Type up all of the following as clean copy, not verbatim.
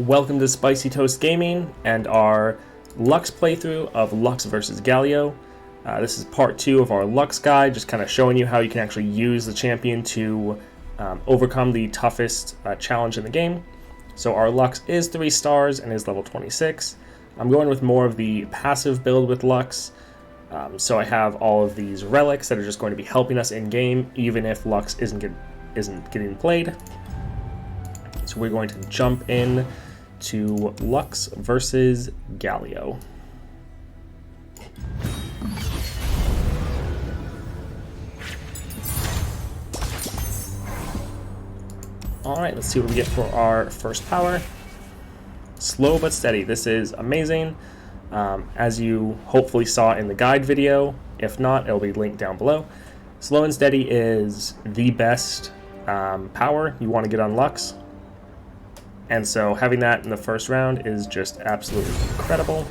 Welcome to Spicy Toast Gaming and our Lux playthrough of Lux vs Galio. This is part 2 of our Lux guide, just kind of showing you how you can actually use the champion to overcome the toughest challenge in the game. So our Lux is 3 stars and is level 26. I'm going with more of the passive build with Lux. So I have all of these relics that are just going to be helping us in game, even if Lux isn't getting played. So we're going to jump in to Lux versus Galio. Alright, let's see what we get for our first power. Slow but steady. This is amazing. As you hopefully saw in the guide video. If not, it'll be linked down below. Slow and steady is the best power you want to get on Lux. And so having that in the first round is just absolutely incredible.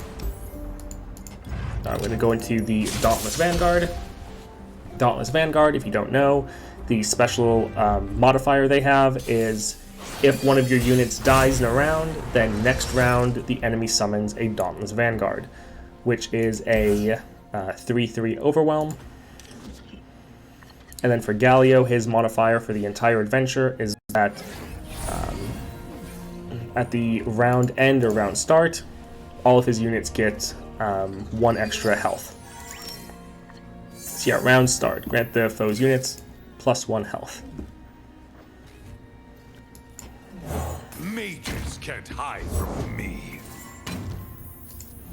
I'm going to go into the Dauntless Vanguard. Dauntless Vanguard, if you don't know, the special modifier they have is if one of your units dies in a round, then next round the enemy summons a Dauntless Vanguard, which is a 3/3 overwhelm. And then for Galio, his modifier for the entire adventure is that at the round end or round start, all of his units get 1 extra health. So yeah, round start, grant the foe's units +1 health. Mages can't hide from me.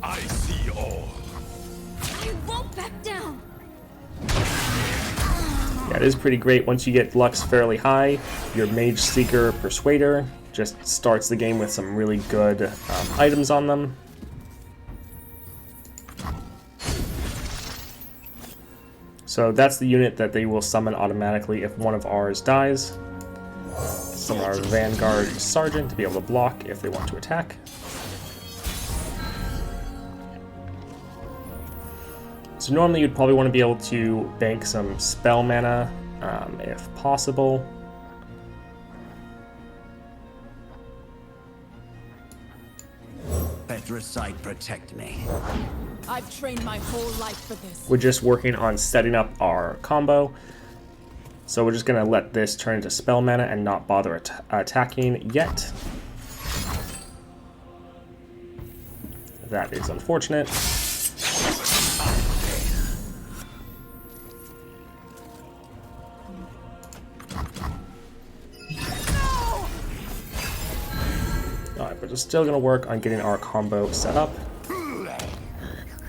I see all. You won't back down. Yeah, it is pretty great. Once you get Lux fairly high, your Mage Seeker Persuader just starts the game with some really good items on them. So that's the unit that they will summon automatically if one of ours dies. Summon our Vanguard Sergeant to be able to block if they want to attack. So normally you'd probably want to be able to bank some spell mana if possible. Petricite, protect me. I've trained my whole life for this. We're just working on setting up our combo. So we're just going to let this turn into spell mana and not bother attacking yet. That is unfortunate. Alright, but we're still going to work on getting our combo set up.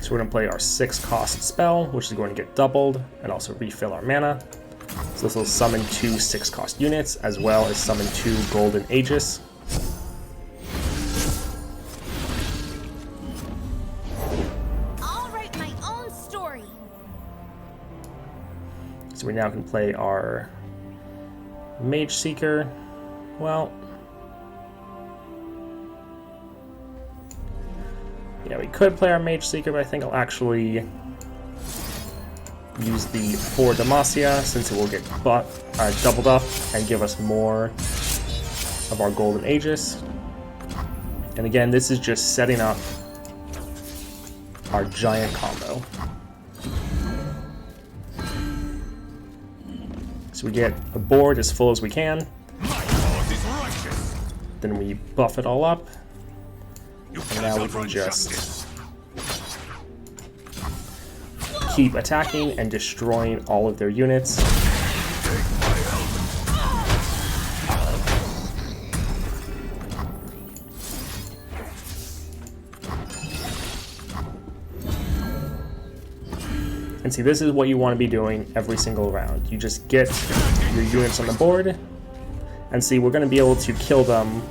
So we're going to play our 6 cost spell, which is going to get doubled, and also refill our mana. So this will summon 2 6 cost units, as well as summon 2 Golden Aegis. I'll write my own story. So we now can play our Mage Seeker. Well, yeah, we could play our Mage Seeker, but I think I'll actually use the 4 Demacia, since it will get doubled up and give us more of our Golden Aegis. And again, this is just setting up our giant combo. So we get a board as full as we can. Then we buff it all up. And now we can just keep attacking and destroying all of their units. And see, this is what you want to be doing every single round. You just get your units on the board, and see, we're going to be able to kill them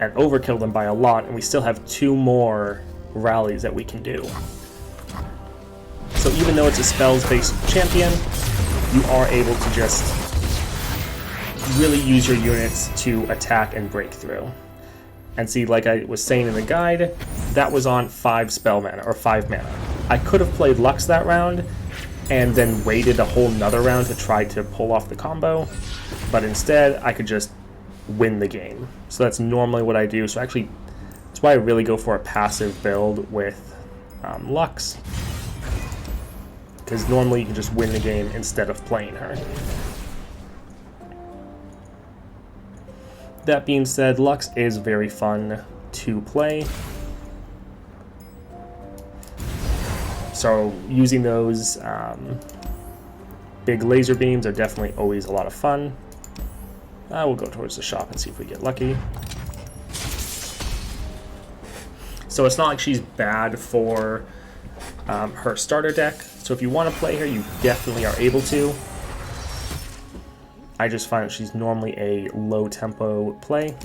and overkill them by a lot, and we still have 2 more rallies that we can do. So even though it's a spells-based champion, you are able to just really use your units to attack and break through. And see, like I was saying in the guide, that was on 5 spell mana, or 5 mana. I could have played Lux that round, and then waited a whole nother round to try to pull off the combo, but instead I could just win the game. So that's normally what I do. So actually, that's why I really go for a passive build with Lux, because normally you can just win the game instead of playing her. That being said, Lux is very fun to play. So using those big laser beams are definitely always a lot of fun. We'll go towards the shop and see if we get lucky. So it's not like she's bad for her starter deck. So if you want to play her, you definitely are able to. I just find that she's normally a low tempo play.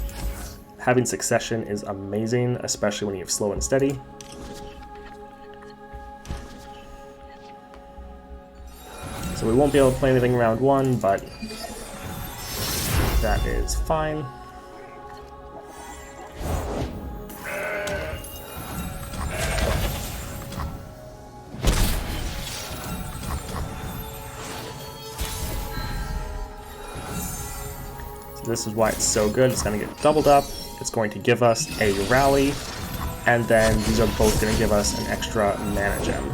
Having Succession is amazing, especially when you have Slow and Steady. So we won't be able to play anything round 1, but that is fine. So this is why it's so good. It's going to get doubled up. It's going to give us a rally, and then these are both going to give us an extra mana gem.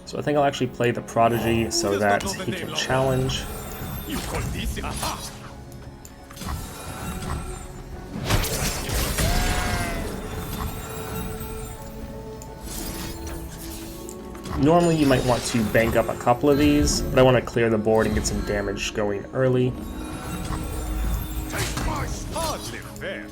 So I think I'll actually play the Prodigy so that he can challenge. Normally you might want to bank up a couple of these, but I want to clear the board and get some damage going early. Hardly fair.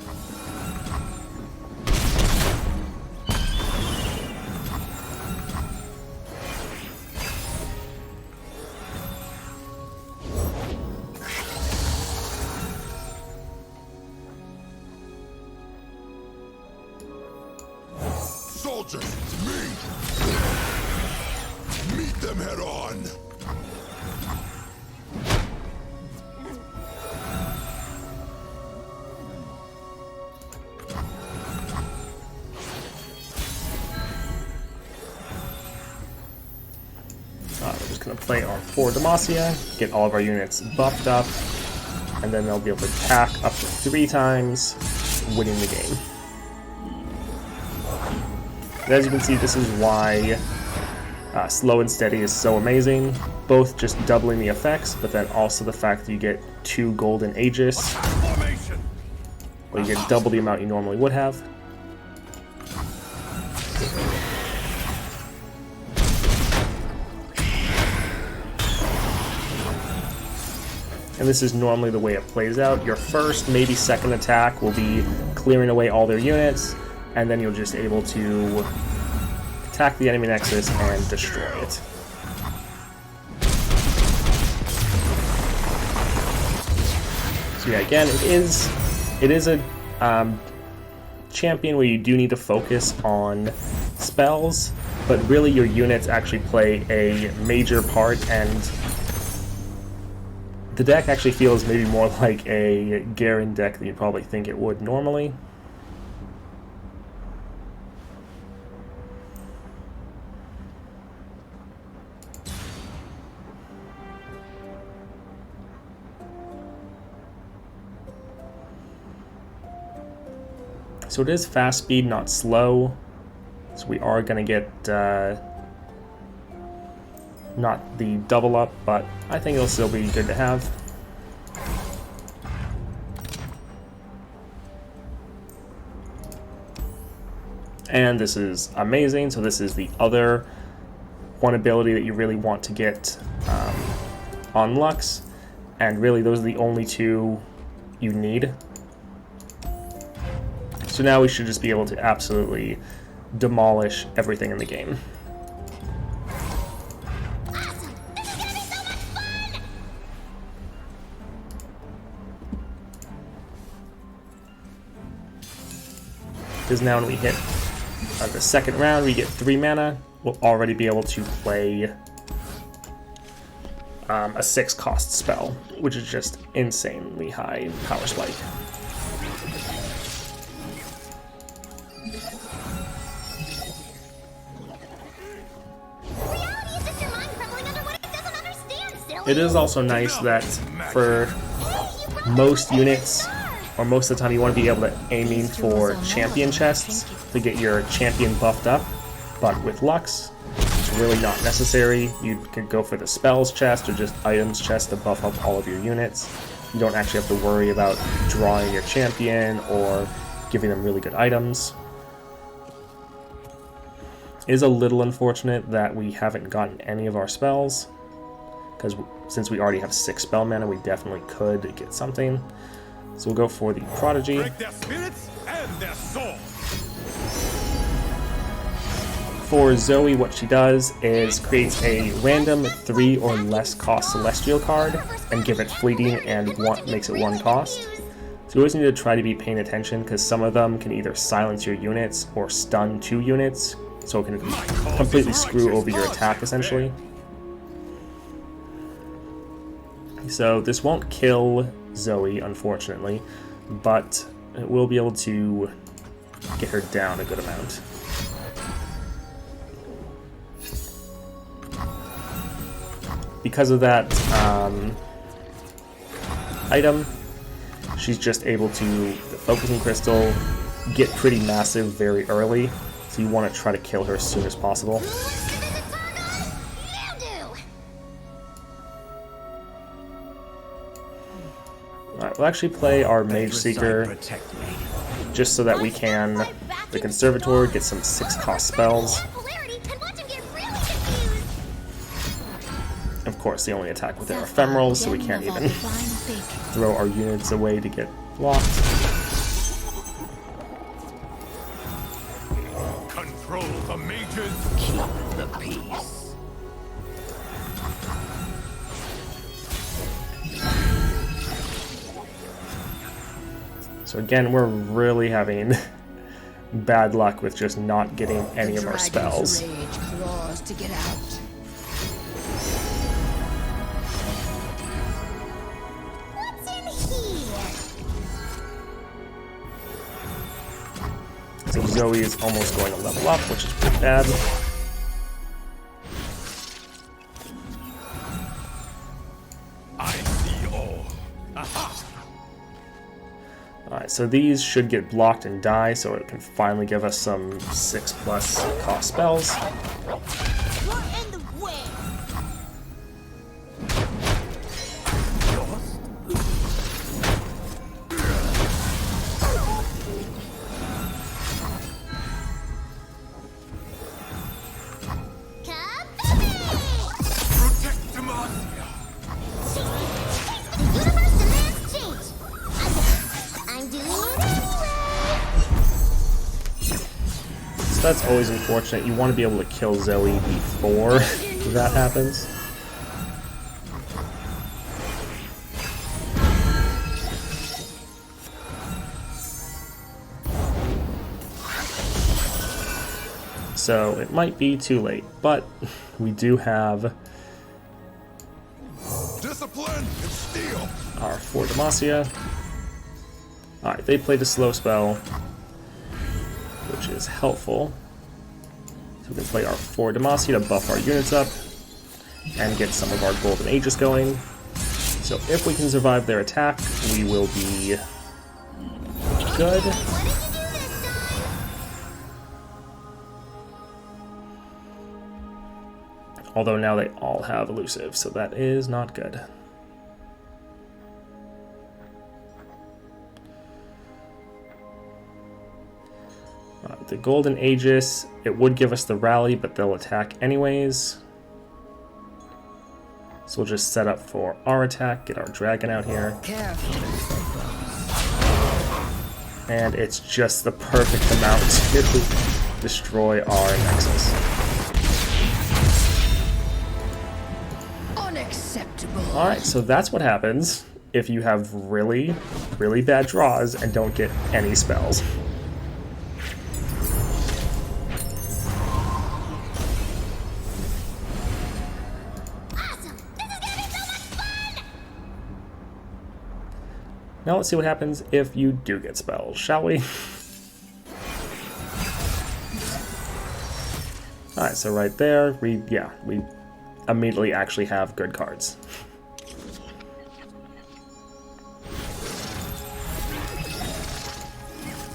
Soldiers, meet them head on. We're just going to play our 4 Demacia, get all of our units buffed up, and then they'll be able to attack up to 3 times, winning the game. And as you can see, this is why Slow and Steady is so amazing. Both just doubling the effects, but then also the fact that you get 2 golden Aegis, or you get double the amount you normally would have. And this is normally the way it plays out. Your first, maybe second attack will be clearing away all their units, and then you'll just able to attack the enemy nexus and destroy it. So yeah, again, it is a champion where you do need to focus on spells, but really your units actually play a major part, and the deck actually feels maybe more like a Garen deck than you'd probably think it would normally. So it is fast speed, not slow. So we are going to get not the double up, but I think it'll still be good to have. And this is amazing. So this is the other one ability that you really want to get on Lux. And really those are the only 2 you need. So now we should just be able to absolutely demolish everything in the game. Because now when we hit the second round, we get 3 mana. We'll already be able to play a 6 cost spell, which is just insanely high power spike. Reality is just your mind crumbling under what it doesn't understand, silly. It is also nice that for most units, or most of the time, you want to be able to aiming for champion chests to get your champion buffed up, but with Lux, it's really not necessary. You can go for the spells chest or just items chest to buff up all of your units. You don't actually have to worry about drawing your champion or giving them really good items. It is a little unfortunate that we haven't gotten any of our spells, because since we already have 6 spell mana, we definitely could get something. So we'll go for the Prodigy. Break their spirits and their souls. For Zoe, what she does is creates a random 3 or less cost Celestial card and give it fleeting and makes it 1 cost. So you always need to try to be paying attention, because some of them can either silence your units or stun 2 units, so it can completely screw over your attack essentially. So this won't kill Zoe, unfortunately, but it will be able to get her down a good amount. Because of that item, she's just able to, the Focusing Crystal, get pretty massive very early, so you want to try to kill her as soon as possible. Alright, we'll actually play our Mage Seeker just so that we can, the Conservator, get some 6 cost spells. Of course, they only attack with their ephemerals, so we can't even throw our units away to get blocked. Control the mages. Keep the peace. So again, we're really having bad luck with just not getting any of our spells. Rage claws to get out. What's in here? So Zoe is almost going to level up, which is pretty bad. I see all. Aha! Alright, so these should get blocked and die, so it can finally give us some 6+ cost spells. You're in the way. Protect Demacia. The universe demands change. I'm doing it anyway. So that's always unfortunate. You want to be able to kill Zoe before that happens. So it might be too late, but we do have Discipline and steel. our 4 Demacia. Alright, they played a slow spell, which is helpful. So we can play our 4 Demacia to buff our units up and get some of our Golden Aegis going. So if we can survive their attack, we will be good. Although now they all have elusive, so that is not good. The Golden Aegis, it would give us the rally, but they'll attack anyways. So we'll just set up for our attack, get our dragon out here. And it's just the perfect amount to destroy our Nexus. Unacceptable. Alright, so that's what happens if you have really, really bad draws and don't get any spells. Awesome. This is gonna be so Now let's see what happens if you do get spells, shall we? Alright, so right there, we immediately actually have good cards.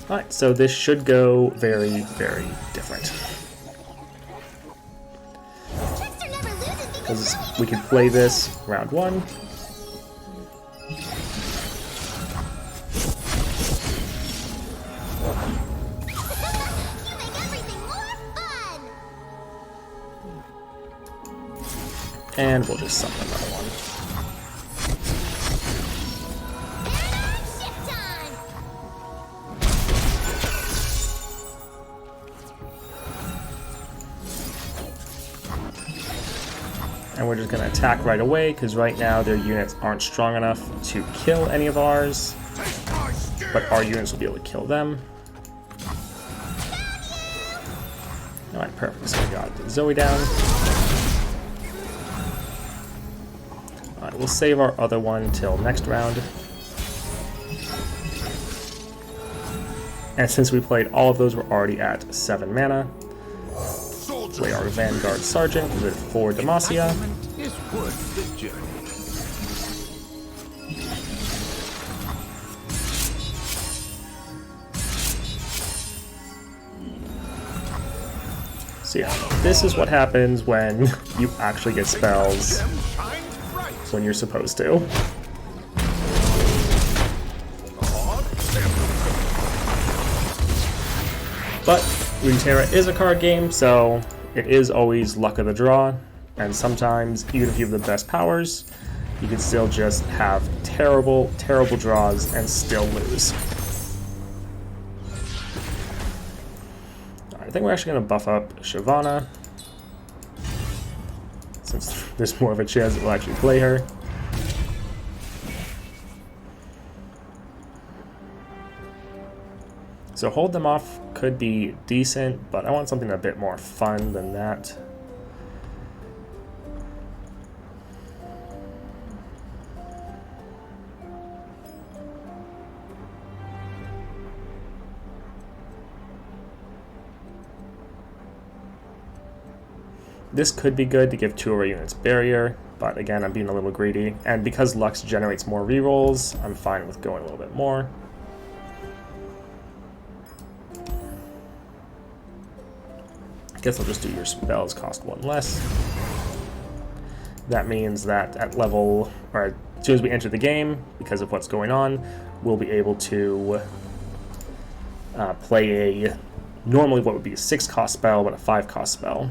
Alright, so this should go very, very different. Because we could play this round 1. And we'll just summon another one. And we're just going to attack right away, because right now their units aren't strong enough to kill any of ours. But our units will be able to kill them. Alright, perfect. So we got Zoe down. Alright, we'll save our other one till next round. And since we played all of those, we're already at 7 mana. Play our Vanguard Sergeant with 4 Demacia. Is worth the journey. So yeah, this is what happens when you actually get spells when you're supposed to. But Runeterra is a card game, so it is always luck of the draw, and sometimes, even if you have the best powers, you can still just have terrible, terrible draws and still lose. I think we're actually going to buff up Shyvana, since there's more of a chance that we'll actually play her. So hold them off could be decent, but I want something a bit more fun than that. This could be good to give 2 of our units barrier, but again, I'm being a little greedy. And because Lux generates more rerolls, I'm fine with going a little bit more. I guess I'll just do your spells cost 1 less. That means that at level, or as soon as we enter the game, because of what's going on, we'll be able to play a, normally what would be a 6 cost spell, but a 5 cost spell.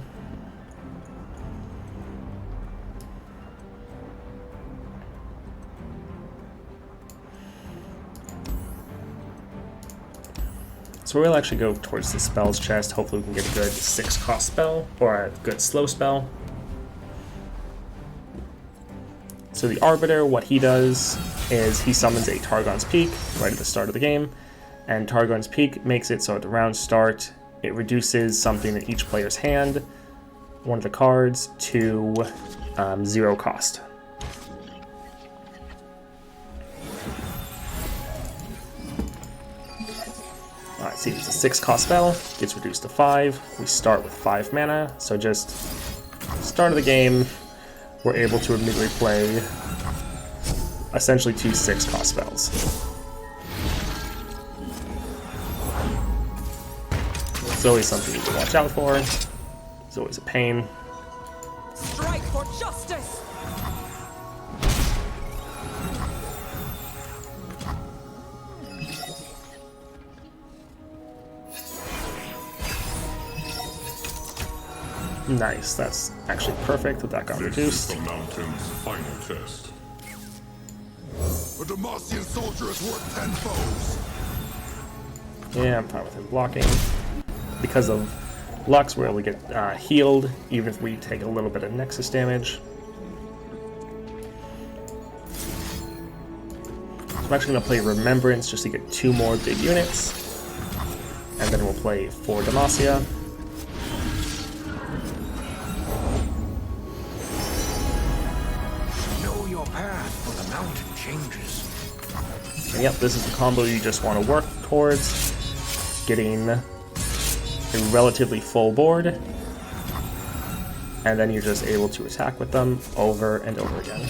So we'll actually go towards the spells chest. Hopefully we can get a good 6 cost spell, or a good slow spell. So the Arbiter, what he does is he summons a Targon's Peak right at the start of the game, and Targon's Peak makes it so at the round start, it reduces something in each player's hand, one of the cards, to 0 cost. Alright, see, it's a 6 cost spell, gets reduced to 5. We start with 5 mana, so just start of the game, we're able to immediately play essentially 2 6 cost spells. It's always something you need to watch out for. It's always a pain. Strike for justice! Nice, that's actually perfect that got reduced. The mountain's final test. A Demacian soldier is worth 10 foes. Yeah, I'm fine with him blocking. Because of Lux, we're able to get healed, even if we take a little bit of Nexus damage. So I'm actually going to play Remembrance just to get 2 more big units. And then we'll play 4 Demacia. Know your path, for the mountain changes. yep, this is the combo you just want to work towards, getting a relatively full board, and then you're just able to attack with them over and over again.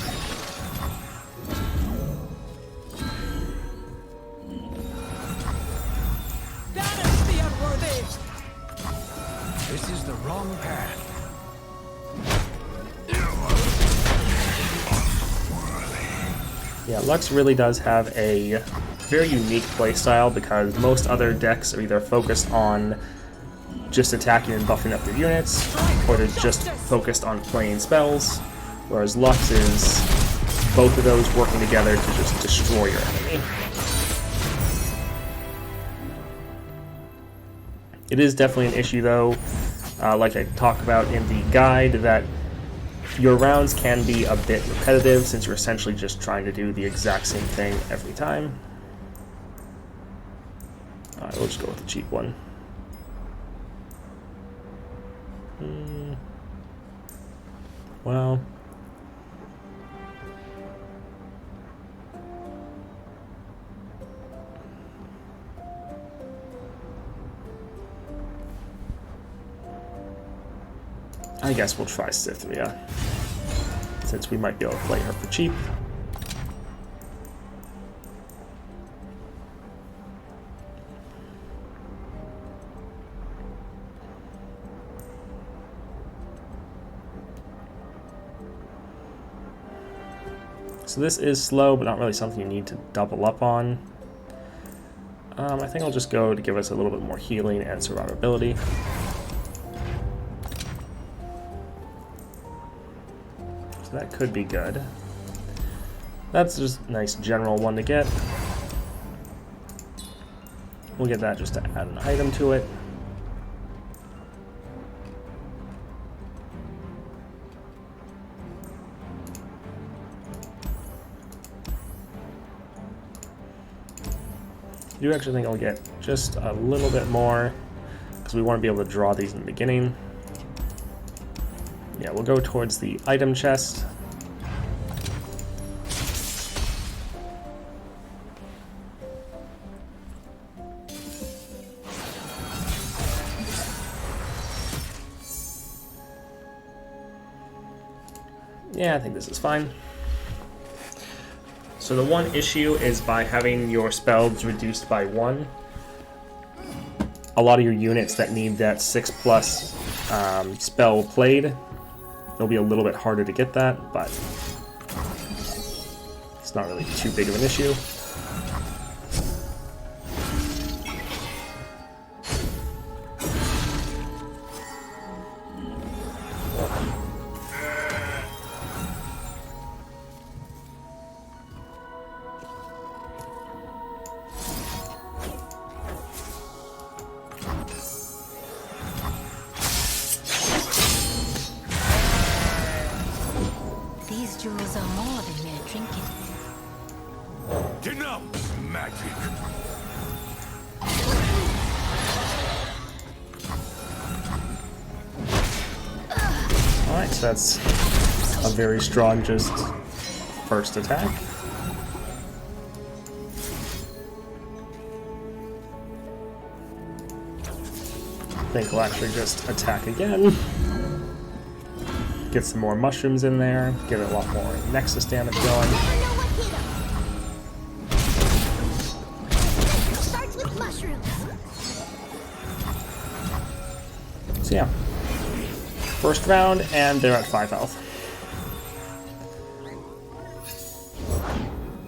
Banish the unworthy! This is the wrong path. Yeah, Lux really does have a very unique playstyle because most other decks are either focused on just attacking and buffing up their units, or they're just focused on playing spells, whereas Lux is both of those working together to just destroy your enemy. It is definitely an issue though, like I talk about in the guide, that your rounds can be a bit repetitive since you're essentially just trying to do the exact same thing every time. Alright, we'll just go with the cheap one. Well, I guess we'll try Cythria, since we might be able to play her for cheap. So this is slow, but not really something you need to double up on. I think I'll just go to give us a little bit more healing and survivability. So that could be good. That's just a nice general one to get. We'll get that just to add an item to it. I do actually think I'll get just a little bit more because we want to be able to draw these in the beginning. Yeah, we'll go towards the item chest. Yeah, I think this is fine. So the one issue is by having your spells reduced by 1, a lot of your units that need that 6+ spell played, it'll be a little bit harder to get that, but it's not really too big of an issue. Jewels are more than mere trinkets. Denounce magic. Alright, so that's a very strong just first attack. I think we'll actually just attack again. Get some more mushrooms in there, get a lot more Nexus damage going. Starts with mushrooms. So yeah, first round, and they're at 5 health.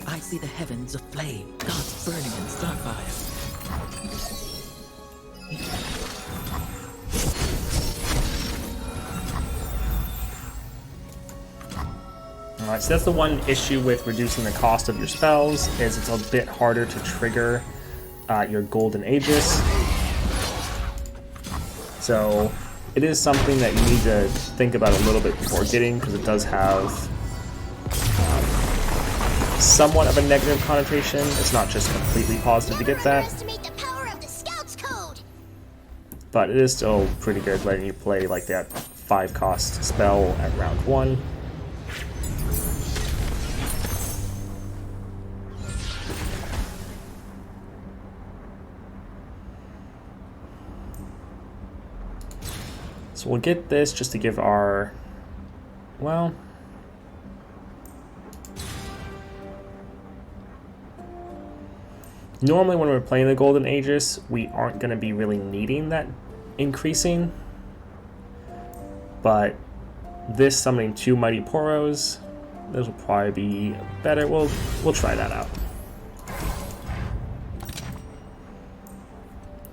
I see the heavens aflame, gods burning in starfire. Alright, so that's the one issue with reducing the cost of your spells, is it's a bit harder to trigger your Golden Aegis. So it is something that you need to think about a little bit before getting, because it does have somewhat of a negative connotation. It's not just completely positive to get that, Underestimate the power of the Scout's Code. but it is still pretty good letting you play like that 5-cost spell at round 1. So we'll get this just to give our, well, normally when we're playing the Golden Aegis, we aren't going to be really needing that increasing. But this summoning 2 Mighty Poros, this will probably be better. We'll try that out.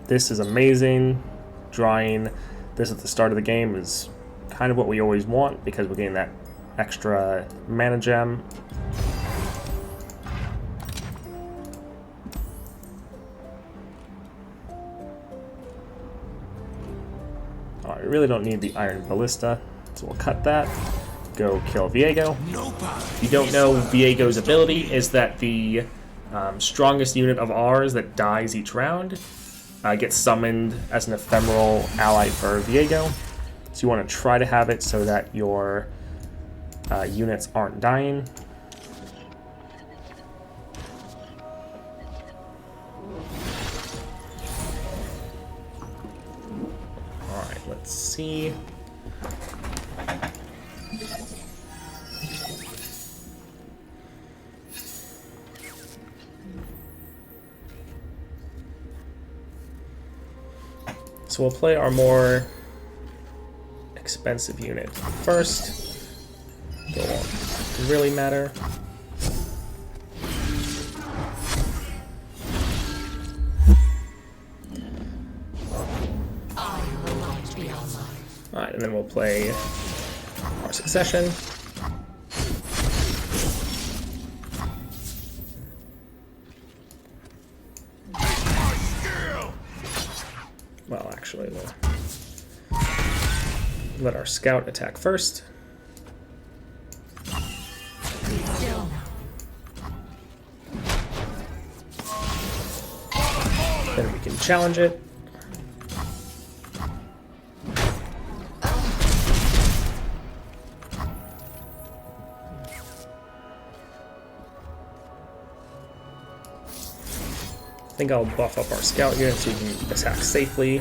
This is amazing. Drawing this at the start of the game is kind of what we always want because we're getting that extra mana gem. Alright, we really don't need the Iron Ballista, so we'll cut that. Go kill Viego. If you don't know, Viego's ability is that the strongest unit of ours that dies each round gets summoned as an ephemeral ally for Viego. So you want to try to have it so that your units aren't dying. Alright, let's see. So we'll play our more expensive unit first. It won't really matter. Alright, and then we'll play our Succession. Well, actually, we'll let our scout attack first. Then we can challenge it. I think I'll buff up our scout unit so we can attack safely.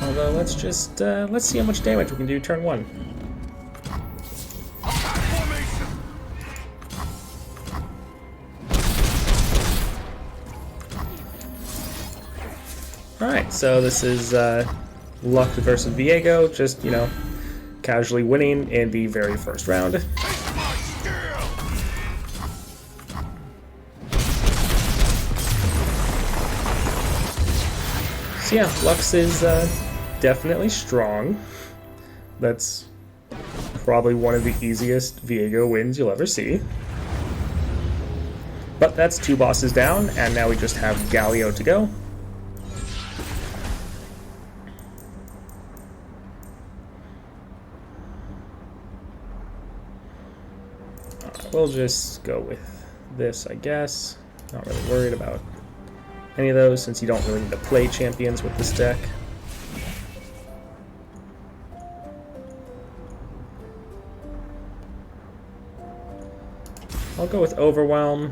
Although let's just let's see how much damage we can do turn 1. Alright, so this is Luck versus Viego, just, you know, casually winning in the very first round. So yeah, Lux is definitely strong. That's probably one of the easiest Viego wins you'll ever see. But that's 2 bosses down, and now we just have Galio to go. We'll just go with this, I guess. Not really worried about any of those since you don't really need to play champions with this deck. I'll go with Overwhelm,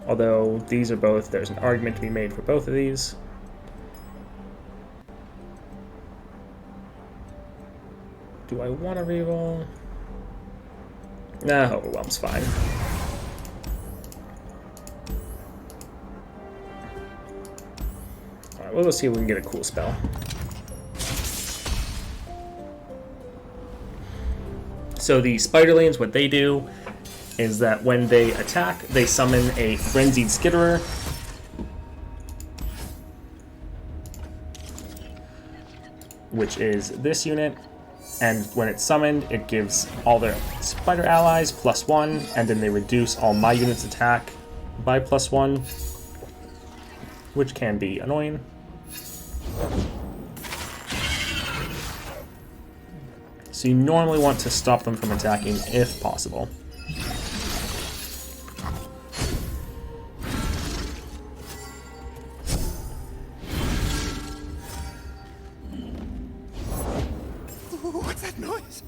although these are both, there's an argument to be made for both of these. Do I want to reroll? Nah, Overwhelm's fine. Alright, well, let's see if we can get a cool spell. So the Spiderlings, what they do is that when they attack, they summon a Frenzied Skitterer. Which is this unit. And when it's summoned, it gives all their spider allies +1, and then they reduce all my units' attack by +1, which can be annoying. So you normally want to stop them from attacking if possible. What's that noise?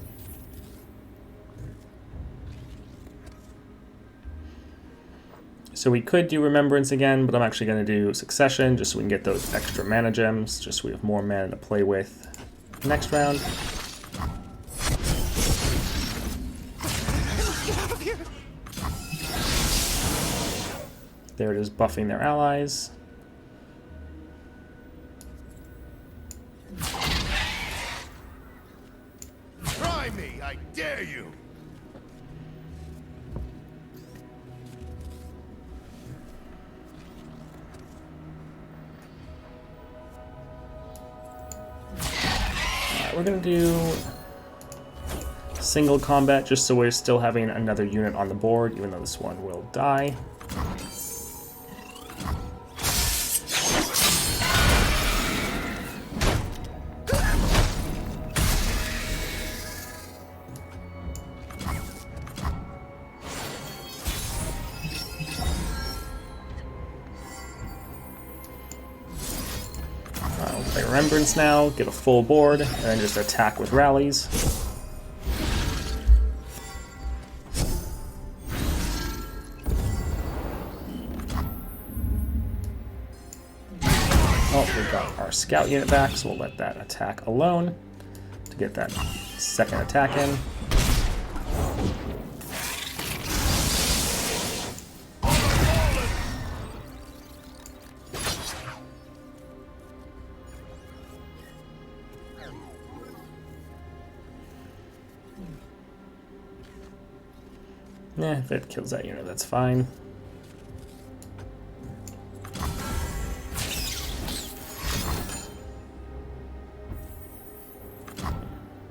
So we could do Remembrance again, but I'm actually going to do Succession just so we can get those extra mana gems, just so we have more mana to play with next round. There it is, buffing their allies. Try me, I dare you! We're gonna do single combat just so we're still having another unit on the board, even though this one will die. We'll play Remembrance now, get a full board, and then just attack with rallies. Oh, we got our scout unit back, so we'll let that attack alone to get that second attack in. Yeah, if it kills that unit, that's fine.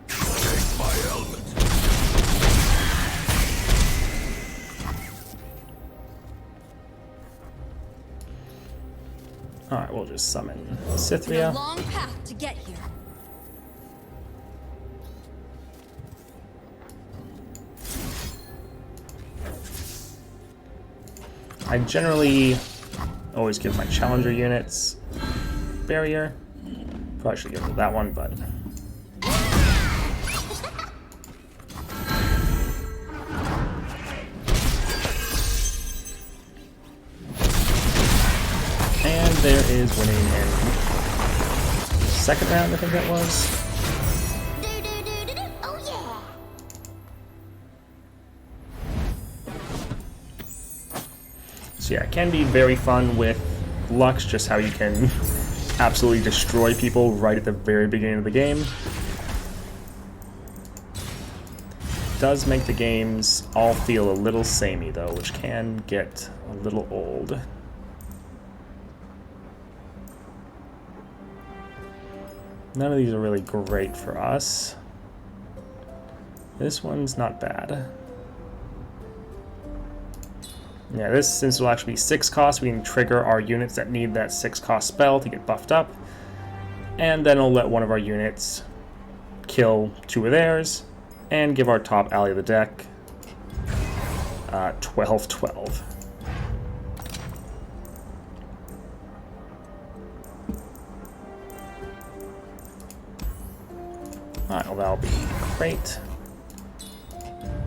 Take my helmet. Alright, we'll just summon It's a Cythria. long path to get here. I generally always give my challenger units barrier. Probably should give it that one, but and there is winning in second round, I think that was. Oh yeah! So yeah, it can be very fun with Lux, just how you can absolutely destroy people right at the very beginning of the game. Does make the games all feel a little samey though, which can get a little old. None of these are really great for us. This one's not bad. Yeah, this, since it'll actually be 6 cost, we can trigger our units that need that 6 cost spell to get buffed up. And then it'll let one of our units kill 2 of theirs, and give our top ally of the deck 12/12. Alright, well that'll be great.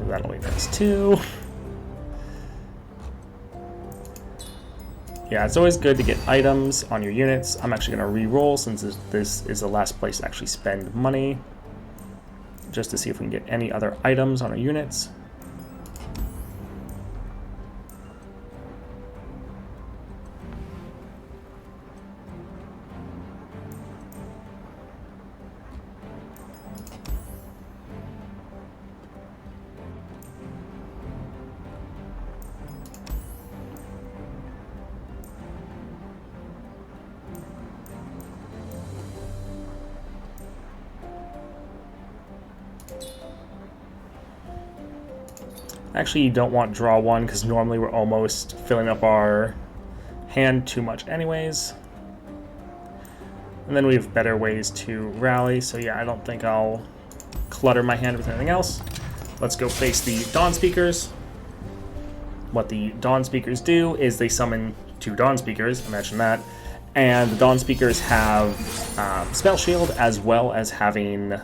That'll be nice too. Yeah, it's always good to get items on your units. I'm actually going to re-roll since this is the last place to actually spend money, just to see if we can get any other items on our units. Actually, you don't want draw 1 because normally we're almost filling up our hand too much anyways. And then we have better ways to rally, so yeah, I don't think I'll clutter my hand with anything else. Let's go face the Dawn Speakers. What the Dawn Speakers do is they summon 2 Dawn Speakers, imagine that, and the Dawn Speakers have Spell Shield as well as having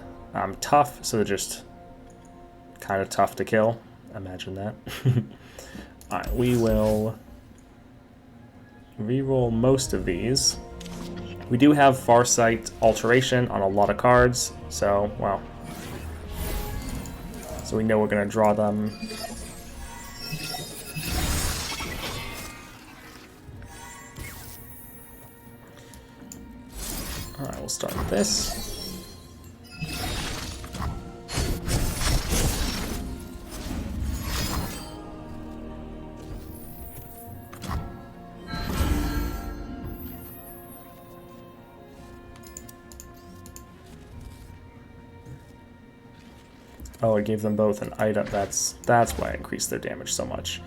Tough, so they're just kind of tough to kill. Imagine that. Alright, we will reroll most of these. We do have Farsight Alteration on a lot of cards, so, well. So we know we're going to draw them. Alright, we'll start with this. Oh, it gave them both an item. That's why I increased their damage so much.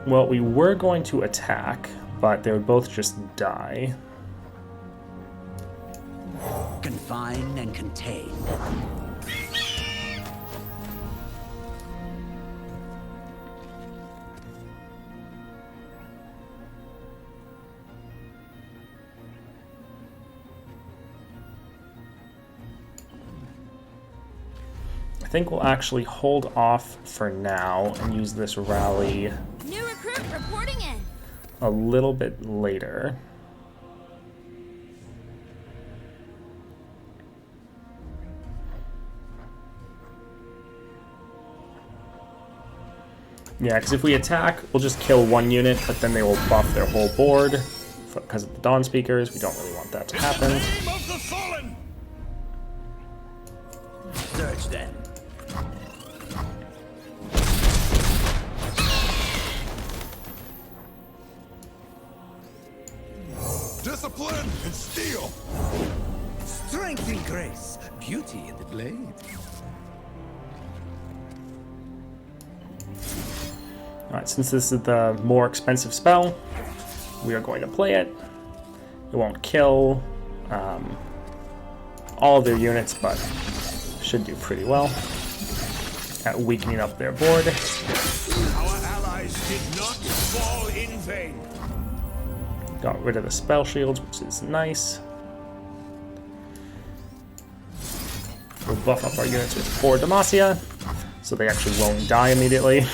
Well, we were going to attack, but they would both just die. Confine and contain. I think we'll actually hold off for now and use this rally New recruit reporting in. a little bit later. Yeah, because if we attack, we'll just kill one unit, but then they will buff their whole board because of the Dawn Speakers. We don't really want that to happen. Name of the fallen. Search then. Discipline and steel. Strength and grace, beauty in the blade. Alright, since this is the more expensive spell, we are going to play it. It won't kill all of their units, but should do pretty well at weakening up their board. Our allies did not fall in vain. Got rid of the spell shields, which is nice. We'll buff up our units with 4 Demacia, so they actually won't die immediately.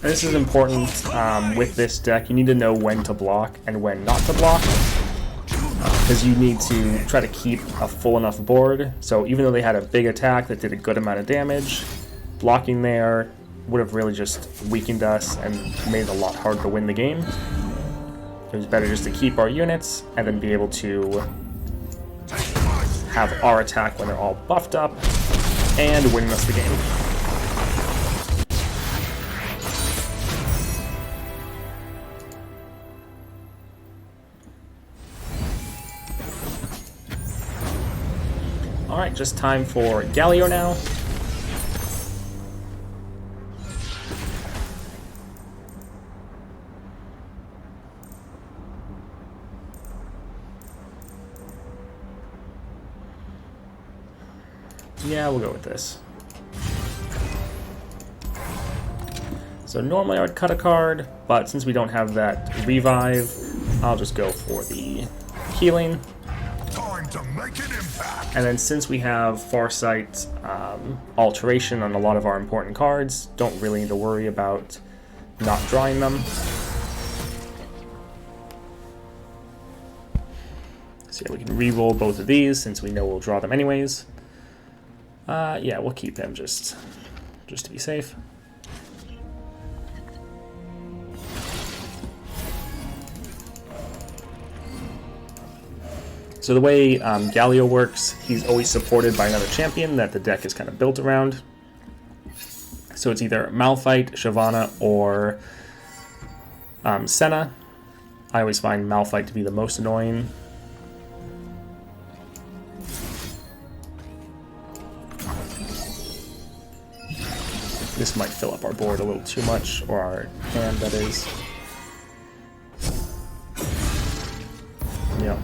And this is important with this deck. You need to know when to block and when not to block, because you need to try to keep a full enough board. So even though they had a big attack that did a good amount of damage, blocking there would have really just weakened us and made it a lot harder to win the game. It was better just to keep our units and then be able to have our attack when they're all buffed up and win us the game. Alright, just time for Galio now. Yeah, we'll go with this. So normally I would cut a card, but since we don't have that revive, I'll just go for the healing. Time to make an impact. And then since we have Farsight Alteration on a lot of our important cards, don't really need to worry about not drawing them. So yeah, we can re-roll both of these since we know we'll draw them anyways. Yeah, we'll keep him just to be safe. So the way Galio works, he's always supported by another champion that the deck is kind of built around. So it's either Malphite, Shyvana, or Senna. I always find Malphite to be the most annoying. This might fill up our board a little too much, or our hand, that is. Yep.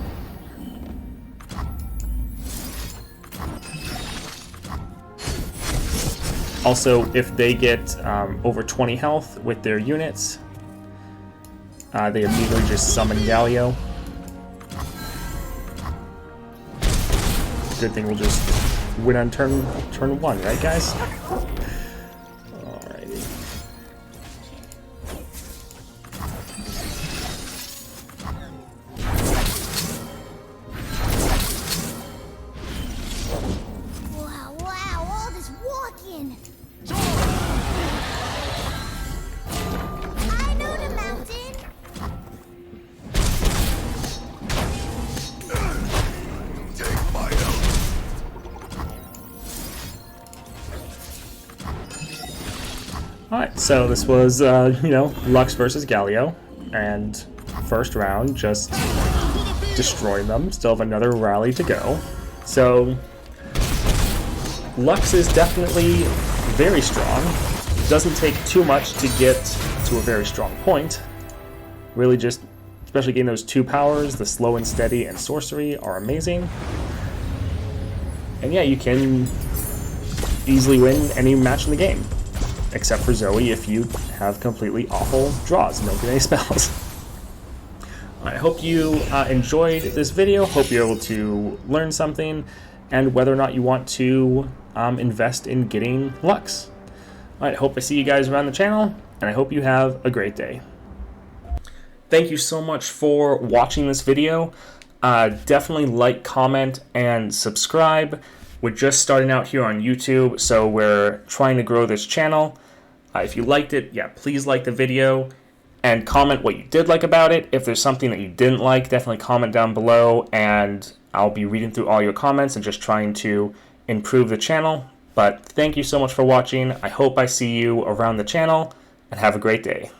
Also, if they get over 20 health with their units, they immediately just summon Galio. Good thing we'll just win on turn 1, right, guys? Alrighty. Wow, wow, all this walking. I know the mountain. Take my help. Alright, so this was, Lux versus Galio, and first round, just destroying them. Still have another rally to go. So, Lux is definitely very strong. Doesn't take too much to get to a very strong point. Really just, especially getting those 2 powers, the slow and steady and sorcery are amazing. And yeah, you can easily win any match in the game. Except for Zoe if you have completely awful draws and don't get any spells. I hope you enjoyed this video, hope you're able to learn something, and whether or not you want to invest in getting Lux. Alright, hope I see you guys around the channel, and I hope you have a great day. Thank you so much for watching this video. Definitely like, comment, and subscribe. We're just starting out here on YouTube, so we're trying to grow this channel. If you liked it, yeah, please like the video and comment what you did like about it. If there's something that you didn't like, definitely comment down below, and I'll be reading through all your comments and just trying to improve the channel. But thank you so much for watching. I hope I see you around the channel, and have a great day.